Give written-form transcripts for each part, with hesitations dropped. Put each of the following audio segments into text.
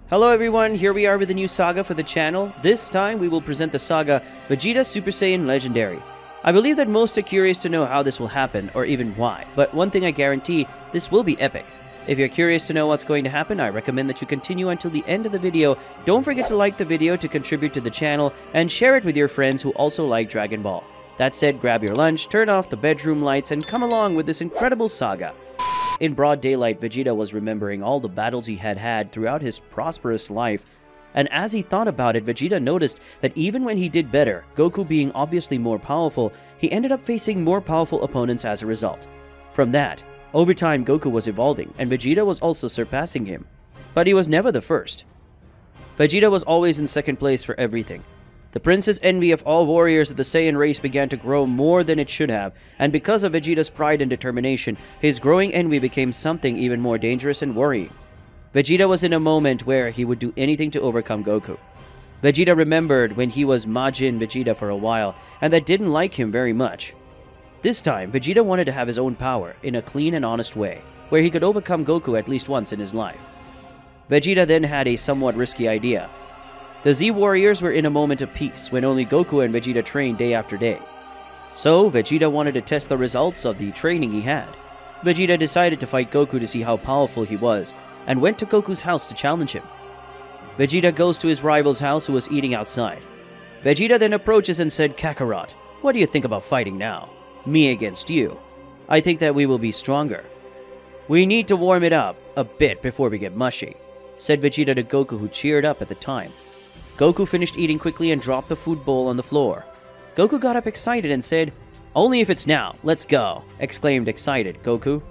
Hello everyone, here we are with a new saga for the channel. This time we will present the saga Vegeta Super Saiyan Legendary. I believe that most are curious to know how this will happen, or even why, but one thing I guarantee, this will be epic. If you're curious to know what's going to happen, I recommend that you continue until the end of the video. Don't forget to like the video to contribute to the channel, and share it with your friends who also like Dragon Ball. That said, grab your lunch, turn off the bedroom lights, and come along with this incredible saga. In broad daylight, Vegeta was remembering all the battles he had had throughout his prosperous life, and as he thought about it, Vegeta noticed that even when he did better, Goku being obviously more powerful, he ended up facing more powerful opponents as a result. From that, over time Goku was evolving, and Vegeta was also surpassing him. But he was never the first. Vegeta was always in second place for everything. The prince's envy of all warriors of the Saiyan race began to grow more than it should have, and because of Vegeta's pride and determination, his growing envy became something even more dangerous and worrying. Vegeta was in a moment where he would do anything to overcome Goku. Vegeta remembered when he was Majin Vegeta for a while, and that didn't like him very much. This time, Vegeta wanted to have his own power in a clean and honest way, where he could overcome Goku at least once in his life. Vegeta then had a somewhat risky idea. The Z Warriors were in a moment of peace when only Goku and Vegeta trained day after day. So, Vegeta wanted to test the results of the training he had. Vegeta decided to fight Goku to see how powerful he was, and went to Goku's house to challenge him. Vegeta goes to his rival's house who was eating outside. Vegeta then approaches and said, "Kakarot, what do you think about fighting now? Me against you. I think that we will be stronger. We need to warm it up a bit before we get mushy," said Vegeta to Goku, who cheered up at the time. Goku finished eating quickly and dropped the food bowl on the floor. Goku got up excited and said, "Only if it's now, let's go," exclaimed excited Goku.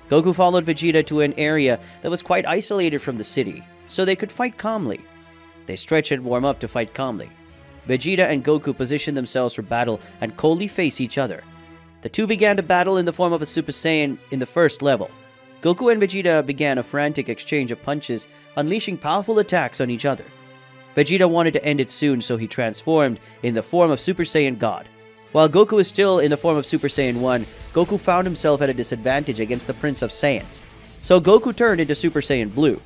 Goku followed Vegeta to an area that was quite isolated from the city, so they could fight calmly. They stretched and warm up to fight calmly. Vegeta and Goku positioned themselves for battle and coldly face each other. The two began to battle in the form of a Super Saiyan in the first level. Goku and Vegeta began a frantic exchange of punches, unleashing powerful attacks on each other. Vegeta wanted to end it soon, so he transformed in the form of Super Saiyan God. While Goku was still in the form of Super Saiyan 1, Goku found himself at a disadvantage against the Prince of Saiyans. So Goku turned into Super Saiyan Blue.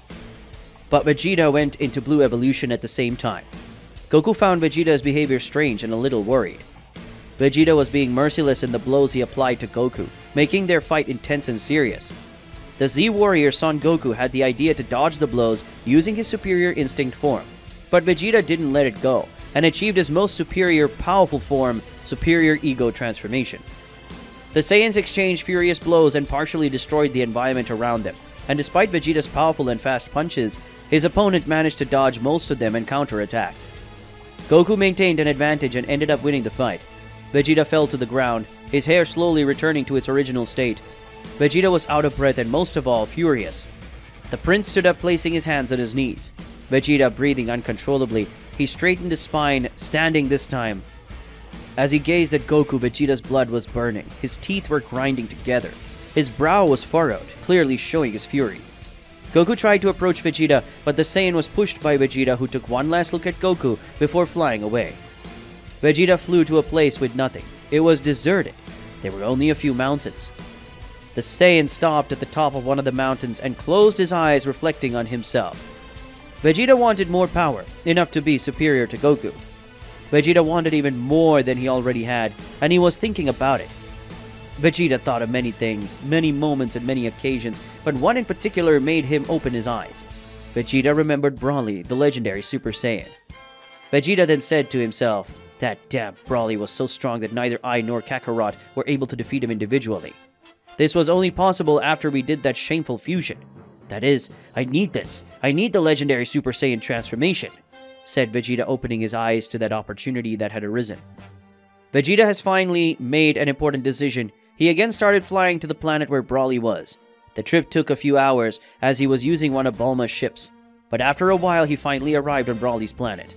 But Vegeta went into Blue Evolution at the same time. Goku found Vegeta's behavior strange and a little worried. Vegeta was being merciless in the blows he applied to Goku, making their fight intense and serious. The Z Warrior Son Goku had the idea to dodge the blows using his superior instinct form. But Vegeta didn't let it go, and achieved his most superior, powerful form, Superior Ego Transformation. The Saiyans exchanged furious blows and partially destroyed the environment around them, and despite Vegeta's powerful and fast punches, his opponent managed to dodge most of them and counterattack. Goku maintained an advantage and ended up winning the fight. Vegeta fell to the ground, his hair slowly returning to its original state. Vegeta was out of breath and most of all, furious. The prince stood up, placing his hands on his knees. Vegeta breathing uncontrollably, he straightened his spine, standing this time. As he gazed at Goku, Vegeta's blood was burning. His teeth were grinding together. His brow was furrowed, clearly showing his fury. Goku tried to approach Vegeta, but the Saiyan was pushed by Vegeta, who took one last look at Goku before flying away. Vegeta flew to a place with nothing. It was deserted. There were only a few mountains. The Saiyan stopped at the top of one of the mountains and closed his eyes, reflecting on himself. Vegeta wanted more power, enough to be superior to Goku. Vegeta wanted even more than he already had, and he was thinking about it. Vegeta thought of many things, many moments and many occasions, but one in particular made him open his eyes. Vegeta remembered Broly, the legendary Super Saiyan. Vegeta then said to himself, "That damn Broly was so strong that neither I nor Kakarot were able to defeat him individually. This was only possible after we did that shameful fusion. That is, I need this. I need the legendary Super Saiyan transformation," said Vegeta, opening his eyes to that opportunity that had arisen. Vegeta has finally made an important decision. He again started flying to the planet where Broly was. The trip took a few hours as he was using one of Bulma's ships, but after a while he finally arrived on Broly's planet.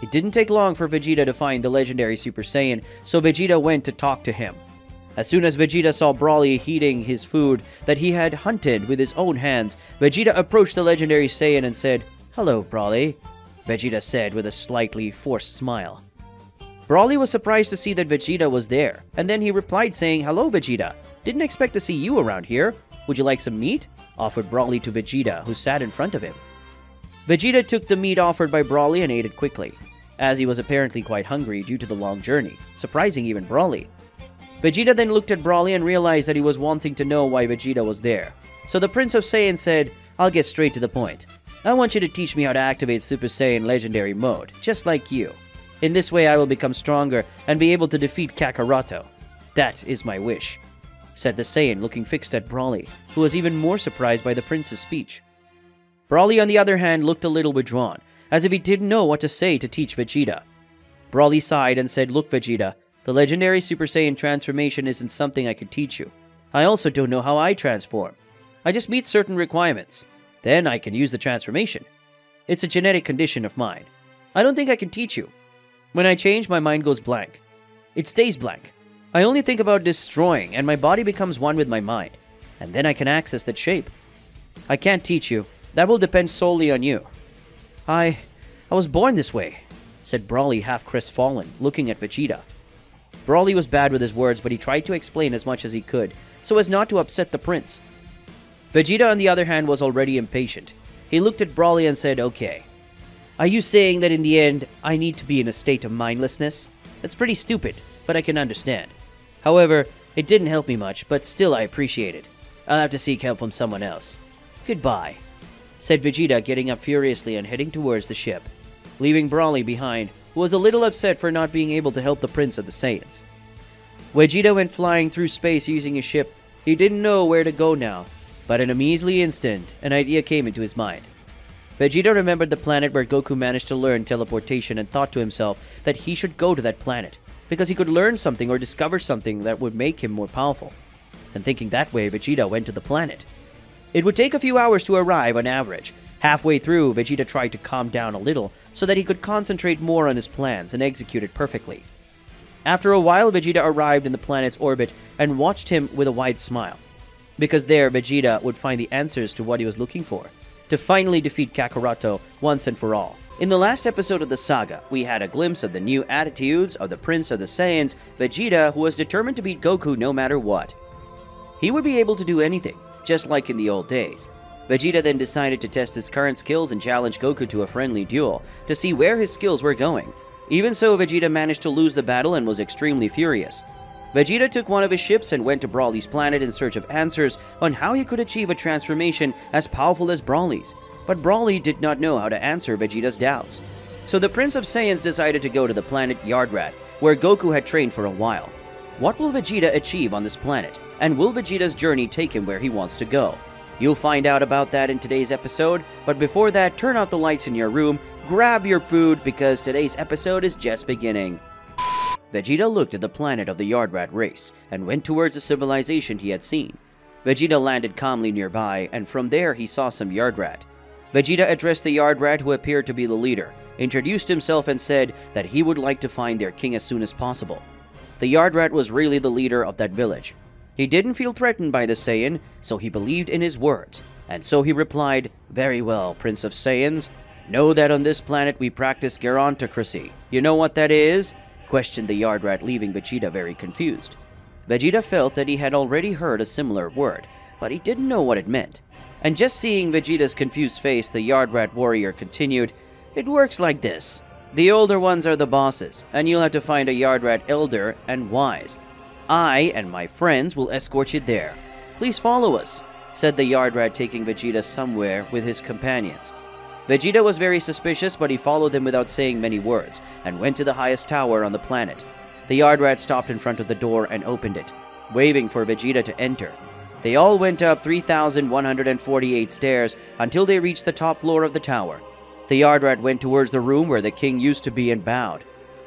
It didn't take long for Vegeta to find the legendary Super Saiyan, so Vegeta went to talk to him. As soon as Vegeta saw Broly eating his food that he had hunted with his own hands, Vegeta approached the legendary Saiyan and said, "Hello, Broly," Vegeta said with a slightly forced smile. Broly was surprised to see that Vegeta was there, and then he replied saying, "Hello, Vegeta. Didn't expect to see you around here. Would you like some meat?" offered Broly to Vegeta, who sat in front of him. Vegeta took the meat offered by Broly and ate it quickly, as he was apparently quite hungry due to the long journey, surprising even Broly. Vegeta then looked at Broly and realized that he was wanting to know why Vegeta was there. So the Prince of Saiyan said, "I'll get straight to the point. I want you to teach me how to activate Super Saiyan Legendary Mode, just like you. In this way I will become stronger and be able to defeat Kakaroto. That is my wish," said the Saiyan, looking fixed at Broly, who was even more surprised by the Prince's speech. Broly, on the other hand, looked a little withdrawn, as if he didn't know what to say to teach Vegeta. Broly sighed and said, "Look, Vegeta, the legendary Super Saiyan transformation isn't something I could teach you. I also don't know how I transform. I just meet certain requirements. Then I can use the transformation. It's a genetic condition of mine. I don't think I can teach you. When I change, my mind goes blank. It stays blank. I only think about destroying, and my body becomes one with my mind. And then I can access that shape. I can't teach you. That will depend solely on you." I was born this way," said Broly, half crestfallen, looking at Vegeta. Broly was bad with his words, but he tried to explain as much as he could, so as not to upset the prince. Vegeta, on the other hand, was already impatient. He looked at Broly and said, "Okay. Are you saying that in the end, I need to be in a state of mindlessness? That's pretty stupid, but I can understand. However, it didn't help me much, but still I appreciate it. I'll have to seek help from someone else. Goodbye," said Vegeta, getting up furiously and heading towards the ship, leaving Broly behind, who was a little upset for not being able to help the Prince of the Saiyans. Vegeta went flying through space using his ship. He didn't know where to go now, but in a measly instant, an idea came into his mind. Vegeta remembered the planet where Goku managed to learn teleportation and thought to himself that he should go to that planet, because he could learn something or discover something that would make him more powerful. And thinking that way, Vegeta went to the planet. It would take a few hours to arrive on average. Halfway through, Vegeta tried to calm down a little so that he could concentrate more on his plans and execute it perfectly. After a while, Vegeta arrived in the planet's orbit and watched him with a wide smile, because there Vegeta would find the answers to what he was looking for, to finally defeat Kakaroto once and for all. In the last episode of the saga, we had a glimpse of the new attitudes of the Prince of the Saiyans, Vegeta, who was determined to beat Goku no matter what. He would be able to do anything, just like in the old days. Vegeta then decided to test his current skills and challenge Goku to a friendly duel, to see where his skills were going. Even so, Vegeta managed to lose the battle and was extremely furious. Vegeta took one of his ships and went to Broly's planet in search of answers on how he could achieve a transformation as powerful as Broly's, but Broly did not know how to answer Vegeta's doubts. So the Prince of Saiyans decided to go to the planet Yardrat, where Goku had trained for a while. What will Vegeta achieve on this planet, and will Vegeta's journey take him where he wants to go? You'll find out about that in today's episode, but before that, turn off the lights in your room, grab your food, because today's episode is just beginning. Vegeta looked at the planet of the Yardrat race, and went towards the civilization he had seen. Vegeta landed calmly nearby, and from there he saw some Yardrat. Vegeta addressed the Yardrat, who appeared to be the leader, introduced himself and said that he would like to find their king as soon as possible. The Yardrat was really the leader of that village. He didn't feel threatened by the Saiyan, so he believed in his words, and so he replied, "Very well, Prince of Saiyans. Know that on this planet we practice gerontocracy. You know what that is?" questioned the Yardrat, leaving Vegeta very confused. Vegeta felt that he had already heard a similar word, but he didn't know what it meant. And just seeing Vegeta's confused face, the Yardrat warrior continued, "It works like this. The older ones are the bosses, and you'll have to find a Yardrat elder and wise. I and my friends will escort you there. Please follow us," said the Yardrat, taking Vegeta somewhere with his companions. Vegeta was very suspicious, but he followed them without saying many words, and went to the highest tower on the planet. The Yardrat stopped in front of the door and opened it, waving for Vegeta to enter. They all went up 3,148 stairs until they reached the top floor of the tower. The Yardrat went towards the room where the king used to be and bowed.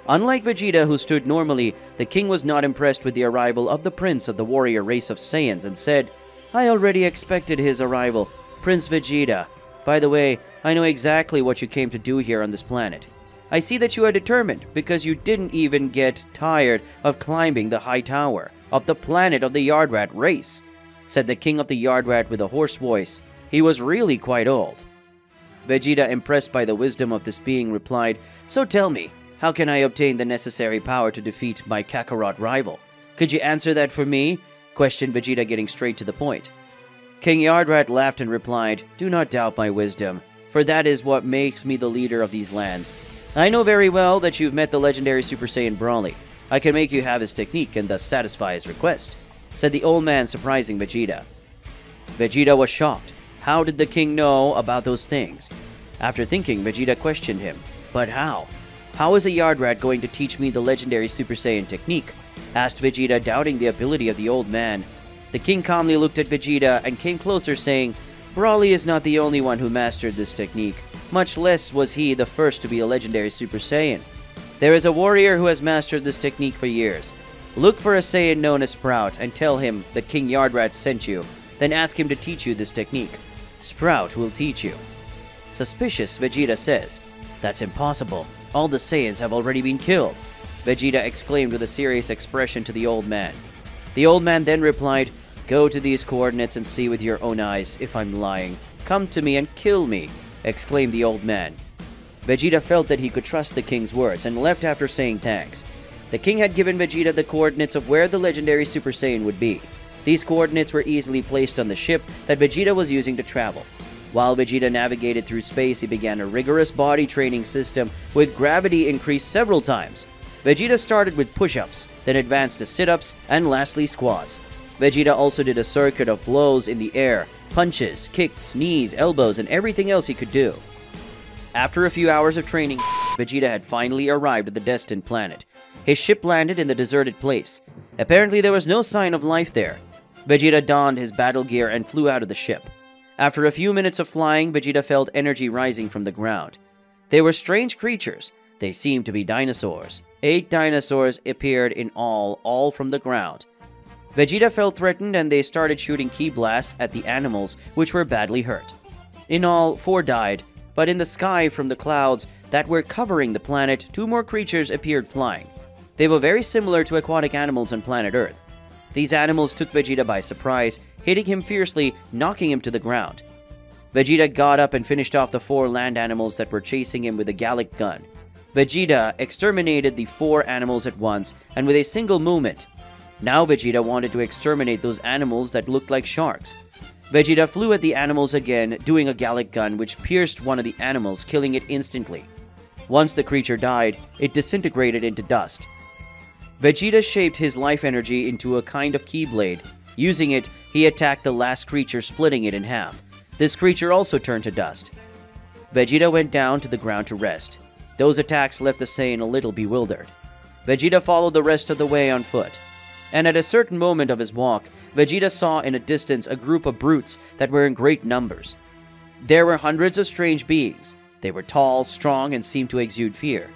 Unlike Vegeta, who stood normally, the king was not impressed with the arrival of the prince of the warrior race of Saiyans and said, "I already expected his arrival, Prince Vegeta. By the way, I know exactly what you came to do here on this planet. I see that you are determined, because you didn't even get tired of climbing the high tower of the planet of the Yardrat race," said the king of the Yardrat with a hoarse voice. He was really quite old. Vegeta, impressed by the wisdom of this being, replied, "So tell me, how can I obtain the necessary power to defeat my Kakarot rival? Could you answer that for me?" questioned Vegeta, getting straight to the point. King Yardrat laughed and replied, "Do not doubt my wisdom. for that is what makes me the leader of these lands. I know very well that you've met the legendary Super Saiyan Broly. I can make you have his technique and thus satisfy his request," said the old man, surprising Vegeta. Vegeta was shocked. How did the king know about those things? After thinking, Vegeta questioned him. "But how? How is a Yard Rat going to teach me the legendary Super Saiyan technique?" asked Vegeta, doubting the ability of the old man. The king calmly looked at Vegeta and came closer, saying, "Broly is not the only one who mastered this technique. Much less was he the first to be a legendary Super Saiyan. There is a warrior who has mastered this technique for years. Look for a Saiyan known as Sprout and tell him that King Yardrat sent you. Then ask him to teach you this technique. Sprout will teach you." Suspicious, Vegeta says, "That's impossible. All the Saiyans have already been killed," Vegeta exclaimed with a serious expression to the old man. The old man then replied, "Go to these coordinates and see with your own eyes if I'm lying. Come to me and kill me," exclaimed the old man. Vegeta felt that he could trust the king's words and left after saying thanks. The king had given Vegeta the coordinates of where the legendary Super Saiyan would be. These coordinates were easily placed on the ship that Vegeta was using to travel. While Vegeta navigated through space, he began a rigorous body training system with gravity increased several times. Vegeta started with push-ups, then advanced to sit-ups, and lastly squats. Vegeta also did a circuit of blows in the air, punches, kicks, knees, elbows, and everything else he could do. After a few hours of training, Vegeta had finally arrived at the destined planet. His ship landed in the deserted place. Apparently there was no sign of life there. Vegeta donned his battle gear and flew out of the ship. After a few minutes of flying, Vegeta felt energy rising from the ground. They were strange creatures. They seemed to be dinosaurs. 8 dinosaurs appeared in all from the ground. Vegeta felt threatened and they started shooting ki blasts at the animals, which were badly hurt. In all, 4 died, but in the sky from the clouds that were covering the planet, 2 more creatures appeared flying. They were very similar to aquatic animals on planet Earth. These animals took Vegeta by surprise, hitting him fiercely, knocking him to the ground. Vegeta got up and finished off the 4 land animals that were chasing him with a Gallic gun. Vegeta exterminated the 4 animals at once and with a single movement. Now Vegeta wanted to exterminate those animals that looked like sharks. Vegeta flew at the animals again, doing a Gallic gun which pierced one of the animals, killing it instantly. Once the creature died, it disintegrated into dust. Vegeta shaped his life energy into a kind of keyblade. Using it, he attacked the last creature, splitting it in half. This creature also turned to dust. Vegeta went down to the ground to rest. Those attacks left the Saiyan a little bewildered. Vegeta followed the rest of the way on foot. And at a certain moment of his walk, Vegeta saw in a distance a group of brutes that were in great numbers. There were hundreds of strange beings. They were tall, strong, and seemed to exude fear.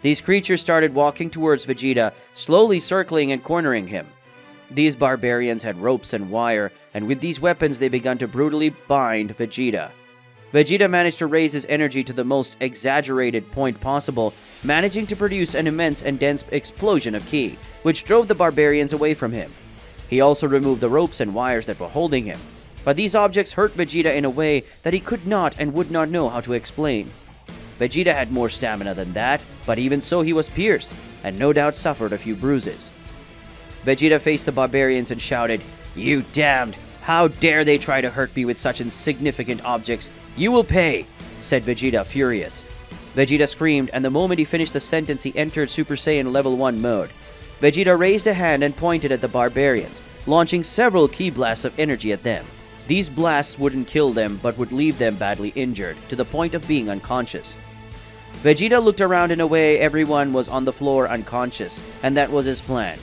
These creatures started walking towards Vegeta, slowly circling and cornering him. These barbarians had ropes and wire, and with these weapons they began to brutally bind Vegeta. Vegeta managed to raise his energy to the most exaggerated point possible, managing to produce an immense and dense explosion of ki, which drove the barbarians away from him. He also removed the ropes and wires that were holding him, but these objects hurt Vegeta in a way that he could not and would not know how to explain. Vegeta had more stamina than that, but even so he was pierced, and no doubt suffered a few bruises. Vegeta faced the barbarians and shouted, "You damned! How dare they try to hurt me with such insignificant objects? You will pay!" said Vegeta, furious. Vegeta screamed, and the moment he finished the sentence, he entered Super Saiyan Level 1 mode. Vegeta raised a hand and pointed at the barbarians, launching several ki blasts of energy at them. These blasts wouldn't kill them, but would leave them badly injured, to the point of being unconscious. Vegeta looked around in a way everyone was on the floor unconscious, and that was his plan.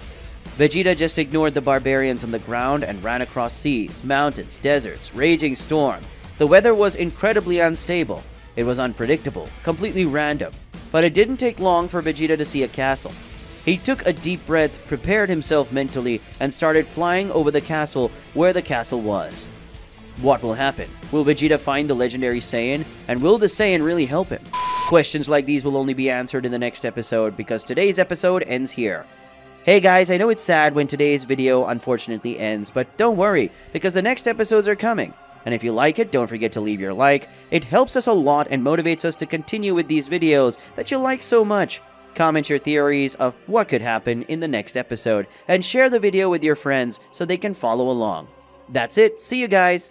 Vegeta just ignored the barbarians on the ground and ran across seas, mountains, deserts, raging storm. The weather was incredibly unstable. It was unpredictable, completely random. But it didn't take long for Vegeta to see a castle. He took a deep breath, prepared himself mentally, and started flying over the castle where the castle was. What will happen? Will Vegeta find the legendary Saiyan? And will the Saiyan really help him? Questions like these will only be answered in the next episode, because today's episode ends here. Hey guys, I know it's sad when today's video unfortunately ends, but don't worry, because the next episodes are coming. And if you like it, don't forget to leave your like. It helps us a lot and motivates us to continue with these videos that you like so much. Comment your theories of what could happen in the next episode, and share the video with your friends so they can follow along. That's it, see you guys!